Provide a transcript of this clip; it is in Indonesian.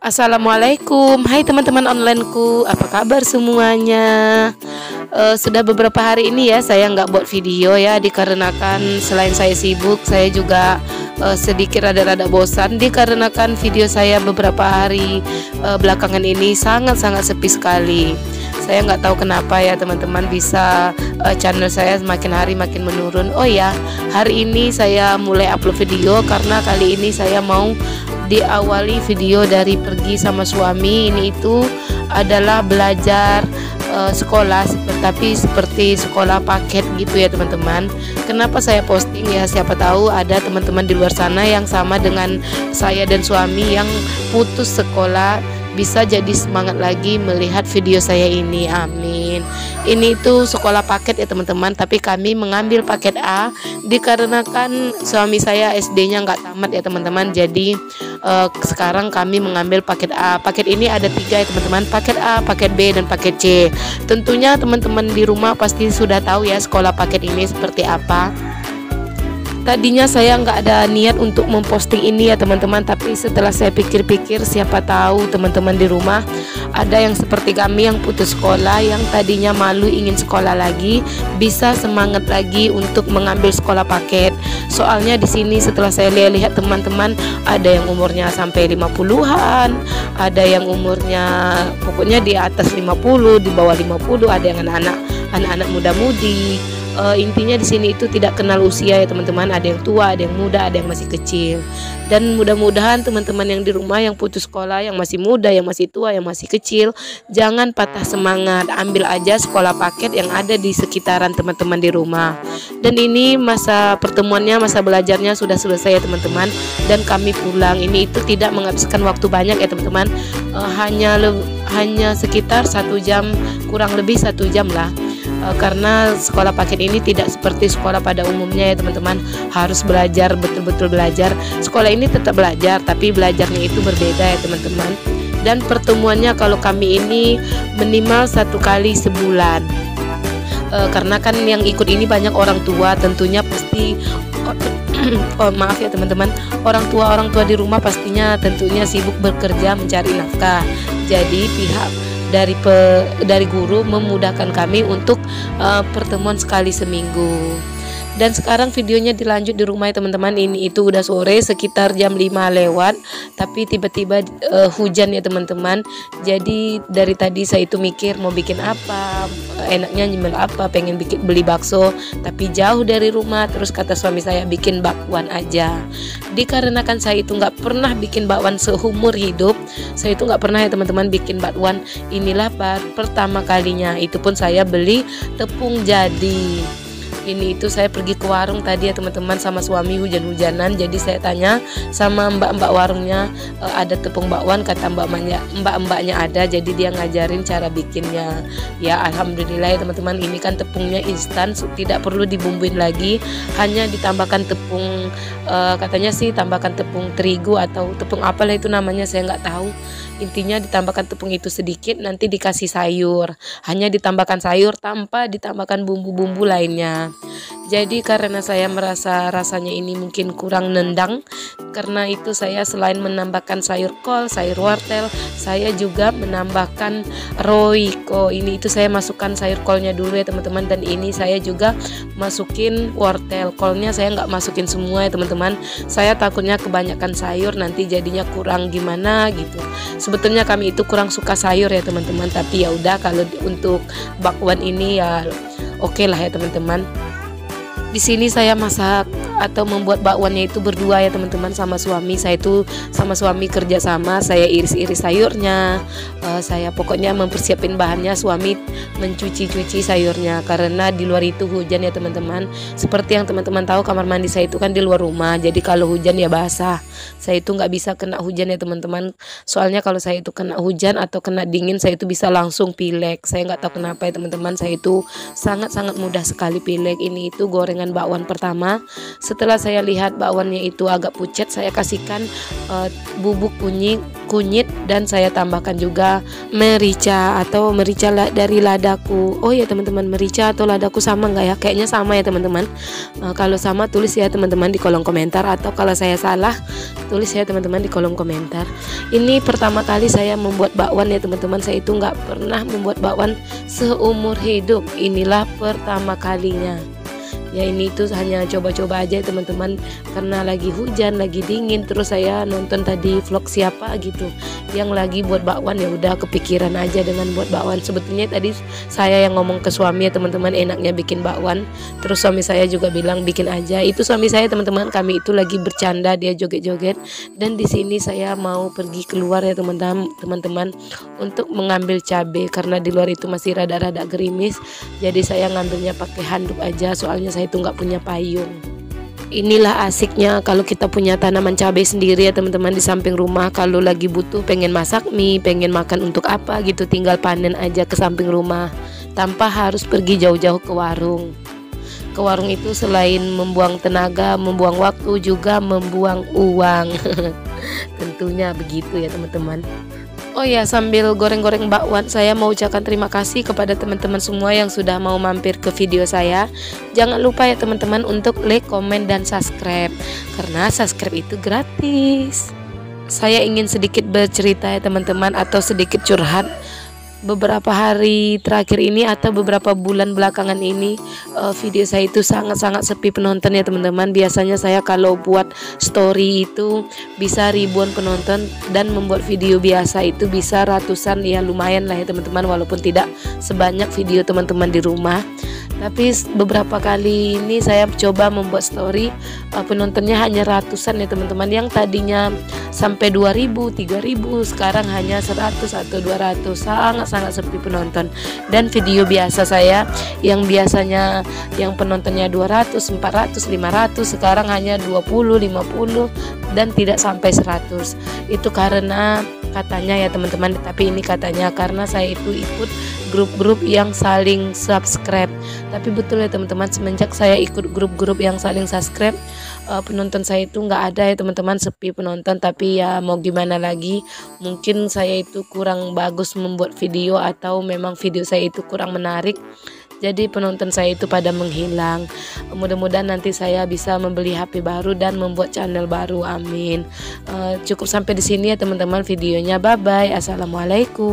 Assalamualaikum, hai teman-teman onlineku, apa kabar semuanya? Sudah beberapa hari ini ya saya nggak buat video ya, dikarenakan selain saya sibuk, saya juga sedikit rada-rada bosan, dikarenakan video saya beberapa hari belakangan ini sangat-sangat sepi sekali. Saya nggak tahu kenapa ya teman-teman, bisa channel saya semakin hari makin menurun. Oh ya, hari ini saya mulai upload video karena kali ini saya mau diawali video dari pergi sama suami. Ini itu adalah belajar sekolah, tapi seperti sekolah paket gitu ya teman-teman. Kenapa saya posting ya, siapa tahu ada teman-teman di luar sana yang sama dengan saya dan suami yang putus sekolah, bisa jadi semangat lagi melihat video saya ini. Amin. Ini itu sekolah paket ya teman-teman, tapi kami mengambil paket A dikarenakan suami saya SD-nya nggak tamat ya teman-teman. Jadi sekarang kami mengambil paket A. Paket ini ada 3 ya teman-teman, paket A, paket B, dan paket C. Tentunya teman-teman di rumah pasti sudah tahu ya sekolah paket ini seperti apa. Tadinya saya nggak ada niat untuk memposting ini ya teman-teman, tapi setelah saya pikir-pikir, siapa tahu teman-teman di rumah ada yang seperti kami yang putus sekolah, yang tadinya malu ingin sekolah lagi, bisa semangat lagi untuk mengambil sekolah paket. Soalnya di sini setelah saya lihat teman-teman, ada yang umurnya sampai 50-an, ada yang umurnya pokoknya di atas 50, di bawah 50, ada yang anak-anak muda-mudi. Intinya di sini itu tidak kenal usia ya teman-teman, ada yang tua, ada yang muda, ada yang masih kecil. Dan mudah-mudahan teman-teman yang di rumah yang putus sekolah, yang masih muda, yang masih tua, yang masih kecil, jangan patah semangat, ambil aja sekolah paket yang ada di sekitaran teman-teman di rumah. Dan ini masa pertemuannya, masa belajarnya sudah selesai ya teman-teman, dan kami pulang. Ini itu tidak menghabiskan waktu banyak ya teman-teman, hanya sekitar 1 jam, kurang lebih 1 jam lah. Karena sekolah paket ini tidak seperti sekolah pada umumnya ya teman-teman, harus belajar, betul-betul belajar. Sekolah ini tetap belajar, tapi belajarnya itu berbeda ya teman-teman. Dan pertemuannya kalau kami ini minimal 1 kali sebulan, karena kan yang ikut ini banyak orang tua, tentunya pasti maaf ya teman-teman, orang tua di rumah pastinya tentunya sibuk bekerja mencari nafkah. Jadi pihak dari guru memudahkan kami untuk pertemuan sekali seminggu. Dan sekarang videonya dilanjut di rumah ya teman-teman. Ini itu udah sore, sekitar jam 5 lewat, tapi tiba-tiba hujan ya teman-teman. Jadi dari tadi saya itu mikir mau bikin apa, enaknya nyemil apa, pengen beli bakso, tapi jauh dari rumah. Terus kata suami saya bikin bakwan aja. Dikarenakan saya itu nggak pernah bikin bakwan seumur hidup, saya itu nggak pernah ya teman-teman bikin bakwan. Inilah pertama kalinya, itu pun saya beli tepung jadi. Ini itu saya pergi ke warung tadi ya teman-teman sama suami, hujan-hujanan. Jadi saya tanya sama mbak-mbak warungnya, ada tepung bakwan, kata mbak-mbaknya ada, jadi dia ngajarin cara bikinnya. Ya alhamdulillah ya teman-teman, ini kan tepungnya instan, tidak perlu dibumbuin lagi, hanya ditambahkan tepung, katanya sih tambahkan tepung terigu atau tepung apalah itu namanya, saya nggak tahu. Intinya ditambahkan tepung itu sedikit, nanti dikasih sayur, hanya ditambahkan sayur tanpa ditambahkan bumbu-bumbu lainnya. Jadi karena saya merasa rasanya ini mungkin kurang nendang, karena itu saya selain menambahkan sayur kol, sayur wortel, saya juga menambahkan roiko. Ini itu saya masukkan sayur kolnya dulu ya teman-teman, dan ini saya juga masukin wortel. Kolnya saya nggak masukin semua ya teman-teman, saya takutnya kebanyakan sayur nanti jadinya kurang gimana gitu. Sebetulnya kami itu kurang suka sayur ya teman-teman, tapi ya udah, kalau untuk bakwan ini ya oke lah ya teman-teman. Di sini saya masak atau membuat bakwannya itu berdua ya teman-teman, sama suami. Saya itu sama suami kerja sama, saya iris-iris sayurnya, saya pokoknya mempersiapin bahannya, suami mencuci-cuci sayurnya karena di luar itu hujan ya teman-teman. Seperti yang teman-teman tahu, kamar mandi saya itu kan di luar rumah, jadi kalau hujan ya basah. Saya itu nggak bisa kena hujan ya teman-teman, soalnya kalau saya itu kena hujan atau kena dingin, saya itu bisa langsung pilek. Saya nggak tahu kenapa ya teman-teman, saya itu sangat-sangat mudah sekali pilek. Ini itu gorengan bakwan pertama. Setelah saya lihat bakwannya itu agak pucat, saya kasihkan bubuk kunyit dan saya tambahkan juga merica atau merica dari ladaku. Oh ya teman-teman, merica atau ladaku sama nggak ya? Kayaknya sama ya teman-teman. Kalau sama tulis ya teman-teman di kolom komentar, atau kalau saya salah tulis ya teman-teman di kolom komentar. Ini pertama kali saya membuat bakwan ya teman-teman. Saya itu nggak pernah membuat bakwan seumur hidup. Inilah pertama kalinya. Ya ini itu hanya coba-coba aja teman-teman, karena lagi hujan, lagi dingin, terus saya nonton tadi vlog siapa gitu yang lagi buat bakwan, ya udah kepikiran aja dengan buat bakwan. Sebetulnya tadi saya yang ngomong ke suami ya teman-teman, enaknya bikin bakwan, terus suami saya juga bilang bikin aja. Itu suami saya teman-teman, kami itu lagi bercanda, dia joget-joget, dan di sini saya mau pergi keluar ya teman-teman untuk mengambil cabai karena di luar itu masih rada-rada gerimis, jadi saya ngambilnya pakai handuk aja, soalnya saya itu nggak punya payung. Inilah asiknya kalau kita punya tanaman cabai sendiri ya teman-teman di samping rumah. Kalau lagi butuh pengen masak mie, pengen makan untuk apa gitu, tinggal panen aja ke samping rumah tanpa harus pergi jauh-jauh ke warung. Ke warung itu selain membuang tenaga, membuang waktu, juga membuang uang. Tentunya begitu ya teman-teman. Oh ya, sambil goreng-goreng bakwan, saya mau ucapkan terima kasih kepada teman-teman semua yang sudah mau mampir ke video saya. Jangan lupa ya teman-teman untuk like, komen, dan subscribe, karena subscribe itu gratis. Saya ingin sedikit bercerita ya teman-teman, atau sedikit curhat. Beberapa hari terakhir ini atau beberapa bulan belakangan ini video saya itu sangat-sangat sepi penonton ya teman-teman. Biasanya saya kalau buat story itu bisa ribuan penonton, dan membuat video biasa itu bisa ratusan, ya lumayan lah ya teman-teman, walaupun tidak sebanyak video teman-teman di rumah. Tapi beberapa kali ini saya coba membuat story, penontonnya hanya ratusan ya teman-teman. Yang tadinya sampai 2000, 3000, sekarang hanya 100 atau 200. Sangat sepi penonton. Dan video biasa saya yang biasanya yang penontonnya 200, 400, 500, sekarang hanya 20, 50, dan tidak sampai 100. Itu karena katanya ya teman-teman, tapi ini katanya karena saya itu ikut grup-grup yang saling subscribe. Tapi betul ya teman-teman, semenjak saya ikut grup-grup yang saling subscribe, penonton saya itu nggak ada ya teman-teman, sepi penonton. Tapi ya mau gimana lagi, mungkin saya itu kurang bagus membuat video, atau memang video saya itu kurang menarik, jadi penonton saya itu pada menghilang. Mudah-mudahan nanti saya bisa membeli HP baru dan membuat channel baru, amin. Cukup sampai di sini ya teman-teman videonya, bye bye, assalamualaikum.